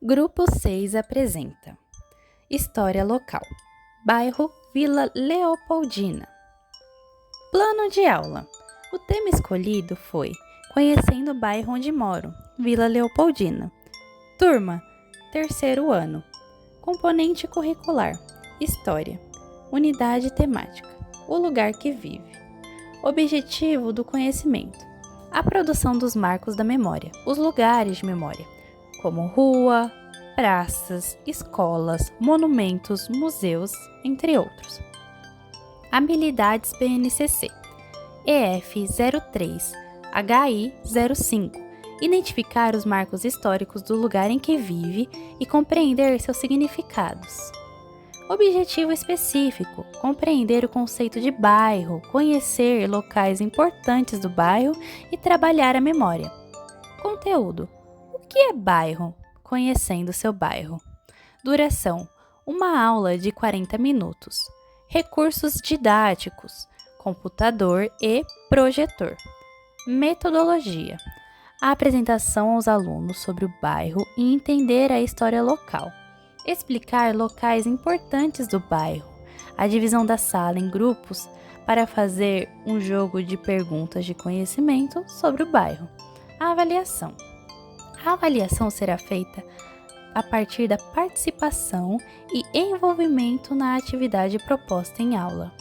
Grupo 6 apresenta História Local, bairro Vila Leopoldina. Plano de aula. O tema escolhido foi Conhecendo o bairro onde moro, Vila Leopoldina. Turma, 3º ano. Componente curricular, História. Unidade temática, o lugar que vive. Objetivo do conhecimento, a produção dos marcos da memória, os lugares de memória, como rua, praças, escolas, monumentos, museus, entre outros. Habilidades BNCC, EF03, HI05, identificar os marcos históricos do lugar em que vive e compreender seus significados. Objetivo específico, compreender o conceito de bairro, conhecer locais importantes do bairro e trabalhar a memória. Conteúdo. O que é bairro? Conhecendo seu bairro. Duração. Uma aula de 40 minutos. Recursos didáticos. Computador e projetor. Metodologia. A apresentação aos alunos sobre o bairro e entender a história local. Explicar locais importantes do bairro. A divisão da sala em grupos para fazer um jogo de perguntas de conhecimento sobre o bairro. A avaliação. A avaliação será feita a partir da participação e envolvimento na atividade proposta em aula.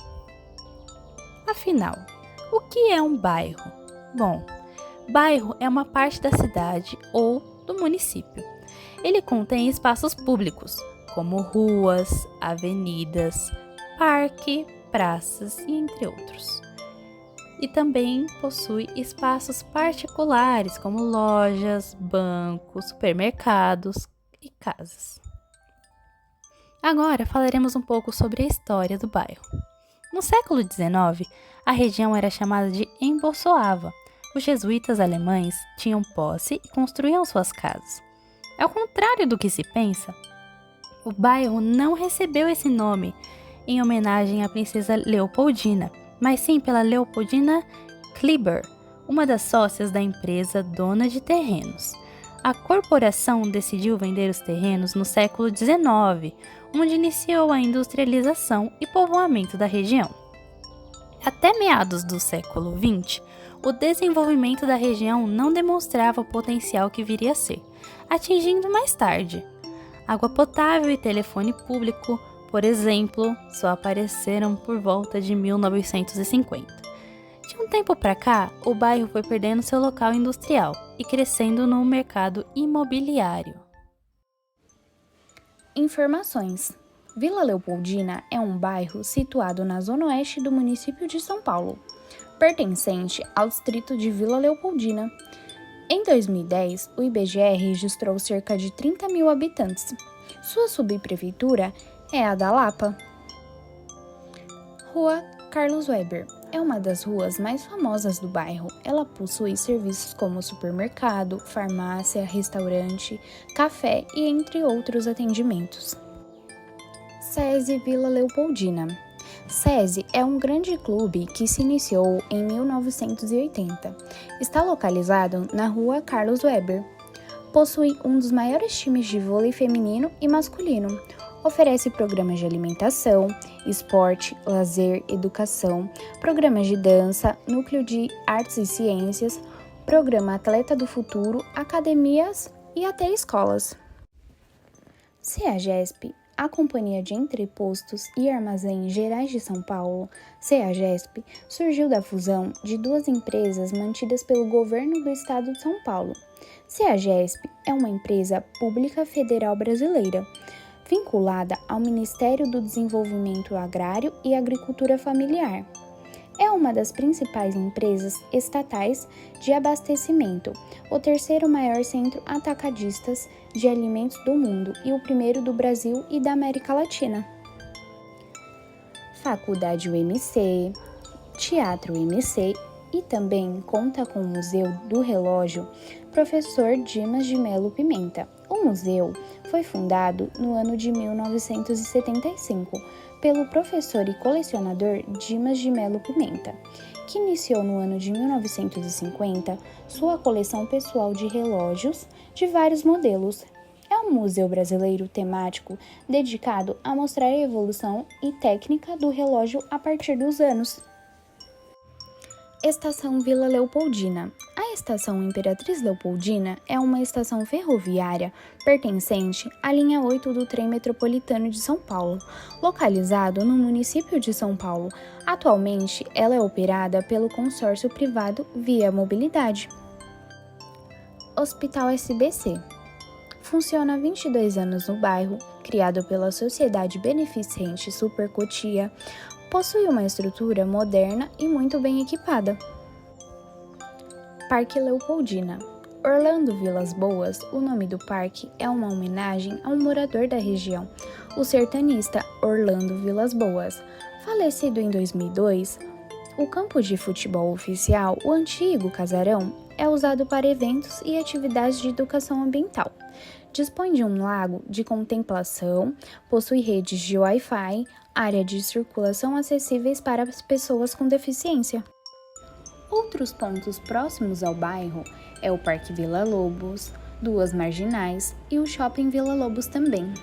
Afinal, o que é um bairro? Bom, bairro é uma parte da cidade ou do município. Ele contém espaços públicos, como ruas, avenidas, parque, praças e entre outros. E também possui espaços particulares, como lojas, bancos, supermercados e casas. Agora falaremos um pouco sobre a história do bairro. No século XIX, a região era chamada de Emboçoava. Os jesuítas alemães tinham posse e construíam suas casas. Ao contrário do que se pensa, o bairro não recebeu esse nome em homenagem à princesa Leopoldina, mas sim pela Leopoldina Kleber, uma das sócias da empresa dona de terrenos. A corporação decidiu vender os terrenos no século XIX, onde iniciou a industrialização e povoamento da região. Até meados do século XX, o desenvolvimento da região não demonstrava o potencial que viria a ser, atingindo mais tarde. Água potável e telefone público, por exemplo, só apareceram por volta de 1950. De um tempo para cá, o bairro foi perdendo seu local industrial e crescendo no mercado imobiliário. Informações. Vila Leopoldina é um bairro situado na zona oeste do município de São Paulo, pertencente ao distrito de Vila Leopoldina. Em 2010, o IBGE registrou cerca de 30 mil habitantes. Sua subprefeitura é a da Lapa. Rua Carlos Weber é uma das ruas mais famosas do bairro. Ela possui serviços como supermercado, farmácia, restaurante, café e entre outros atendimentos. SESI Vila Leopoldina. SESI é um grande clube que se iniciou em 1980. Está localizado na Rua Carlos Weber. Possui um dos maiores times de vôlei feminino e masculino. Oferece programas de alimentação, esporte, lazer, educação, programas de dança, núcleo de artes e ciências, programa Atleta do Futuro, academias e até escolas. CEAGESP, a Companhia de Entrepostos e Armazéns Gerais de São Paulo, CEAGESP, surgiu da fusão de duas empresas mantidas pelo governo do estado de São Paulo. CEAGESP é uma empresa pública federal brasileira, vinculada ao Ministério do Desenvolvimento Agrário e Agricultura Familiar. É uma das principais empresas estatais de abastecimento, o 3º maior centro atacadistas de alimentos do mundo e o primeiro do Brasil e da América Latina. Faculdade UMC, Teatro UMC e também conta com o Museu do Relógio Professor Dimas de Melo Pimenta. O museu foi fundado no ano de 1975 pelo professor e colecionador Dimas de Melo Pimenta, que iniciou no ano de 1950 sua coleção pessoal de relógios de vários modelos. É um museu brasileiro temático dedicado a mostrar a evolução e técnica do relógio a partir dos anos. Estação Vila Leopoldina. A Estação Imperatriz Leopoldina é uma estação ferroviária pertencente à linha 8 do Trem Metropolitano de São Paulo, localizado no município de São Paulo. Atualmente, ela é operada pelo consórcio privado Via Mobilidade. Hospital SBC. Funciona há 22 anos no bairro, criado pela Sociedade Beneficente Supercotia, possui uma estrutura moderna e muito bem equipada. Parque Leopoldina. Orlando Vilas Boas, o nome do parque é uma homenagem a um morador da região, o sertanista Orlando Vilas Boas. Falecido em 2002, o campo de futebol oficial, o antigo Casarão, é usado para eventos e atividades de educação ambiental. Dispõe de um lago de contemplação, possui redes de Wi-Fi, área de circulação acessíveis para as pessoas com deficiência. Outros pontos próximos ao bairro é o Parque Vila Lobos, Duas Marginais e o Shopping Vila Lobos também.